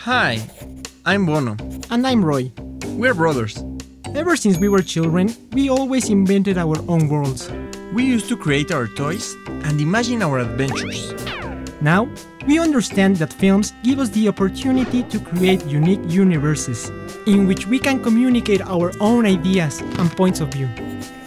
Hi, I'm Bono. And I'm Roy. We're brothers. Ever since we were children, we always invented our own worlds. We used to create our toys and imagine our adventures. Now, we understand that films give us the opportunity to create unique universes in which we can communicate our own ideas and points of view.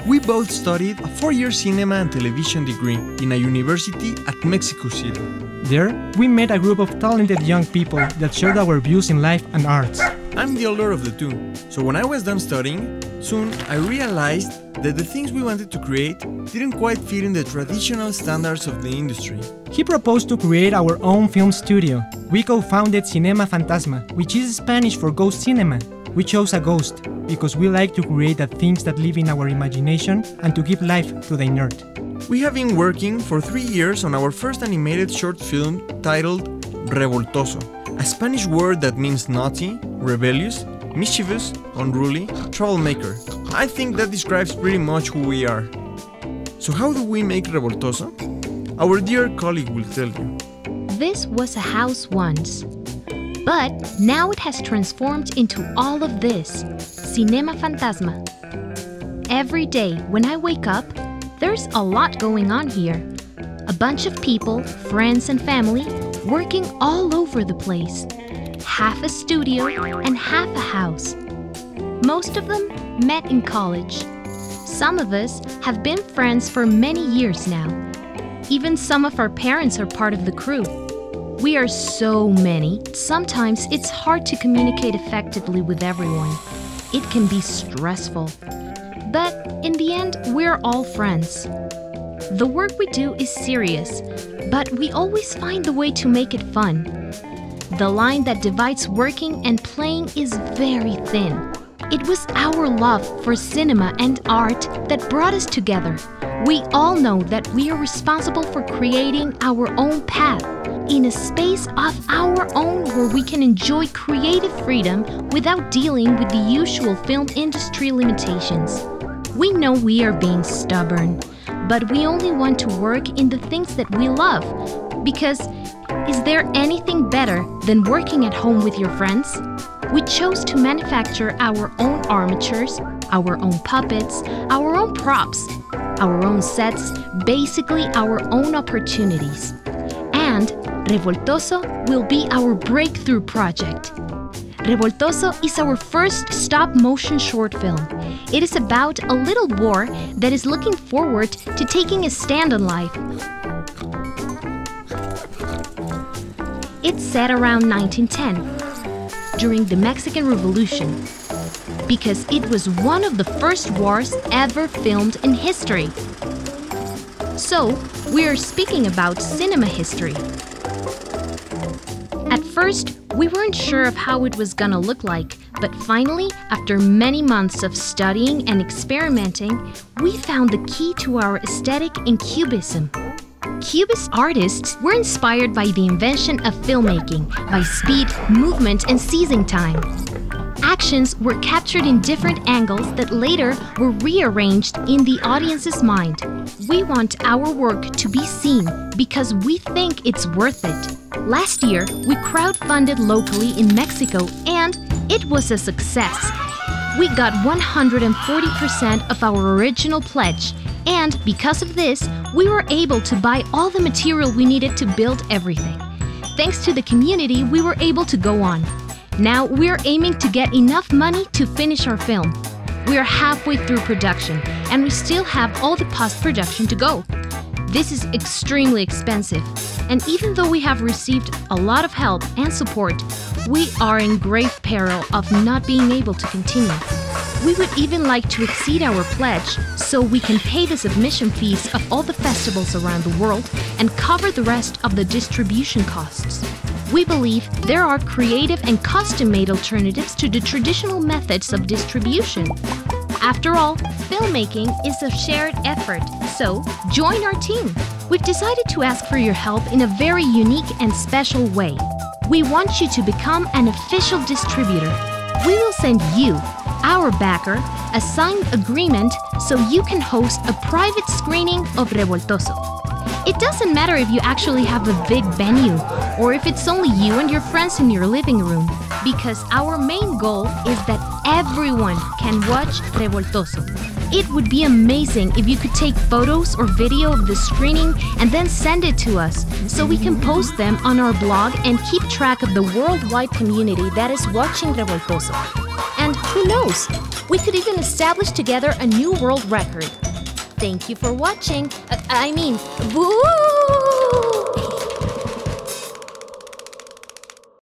We both studied a 4-year cinema and television degree in a university at Mexico City. There, we met a group of talented young people that shared our views in life and arts. I'm the older of the two, so when I was done studying, soon I realized that the things we wanted to create didn't quite fit in the traditional standards of the industry. He proposed to create our own film studio. We co-founded Cinema Fantasma, which is Spanish for ghost cinema. We chose a ghost because we like to create the things that live in our imagination and to give life to the inert. We have been working for 3 years on our first animated short film titled Revoltoso, a Spanish word that means naughty, rebellious, mischievous, unruly, troublemaker. I think that describes pretty much who we are. So how do we make Revoltoso? Our dear colleague will tell you. This was a house once, but now it has transformed into all of this, Cinema Fantasma. Every day when I wake up, there's a lot going on here. A bunch of people, friends and family, working all over the place. Half a studio and half a house. Most of them met in college. Some of us have been friends for many years now. Even some of our parents are part of the crew. We are so many, sometimes it's hard to communicate effectively with everyone. It can be stressful. But in the end, we're all friends. The work we do is serious, but we always find the way to make it fun. The line that divides working and playing is very thin. It was our love for cinema and art that brought us together. We all know that we are responsible for creating our own path in a space of our own where we can enjoy creative freedom without dealing with the usual film industry limitations. We know we are being stubborn, but we only want to work in the things that we love, because is there anything better than working at home with your friends? We chose to manufacture our own armatures, our own puppets, our own props, our own sets, basically our own opportunities. And Revoltoso will be our breakthrough project. Revoltoso is our first stop-motion short film. It is about a little boar that is looking forward to taking a stand on life. It's set around 1910, during the Mexican Revolution, because it was one of the first wars ever filmed in history. So, we are speaking about cinema history. At first, we weren't sure of how it was gonna look like, but finally, after many months of studying and experimenting, we found the key to our aesthetic in Cubism. Cubist artists were inspired by the invention of filmmaking, by speed, movement, and seizing time. Actions were captured in different angles that later were rearranged in the audience's mind. We want our work to be seen because we think it's worth it. Last year, we crowdfunded locally in Mexico and it was a success. We got 140% of our original pledge, and because of this, we were able to buy all the material we needed to build everything. Thanks to the community, we were able to go on. Now we're aiming to get enough money to finish our film. We are halfway through production, and we still have all the post-production to go. This is extremely expensive, and even though we have received a lot of help and support, we are in grave peril of not being able to continue. We would even like to exceed our pledge so we can pay the submission fees of all the festivals around the world and cover the rest of the distribution costs. We believe there are creative and custom-made alternatives to the traditional methods of distribution. After all, filmmaking is a shared effort, so join our team. We've decided to ask for your help in a very unique and special way. We want you to become an official distributor. We will send you, our backer, a signed agreement so you can host a private screening of Revoltoso. It doesn't matter if you actually have a big venue or if it's only you and your friends in your living room, because our main goal is that everyone can watch Revoltoso. It would be amazing if you could take photos or video of the screening and then send it to us so we can post them on our blog and keep track of the worldwide community that is watching Revoltoso. And who knows, we could even establish together a new world record. Thank you for watching. Boo!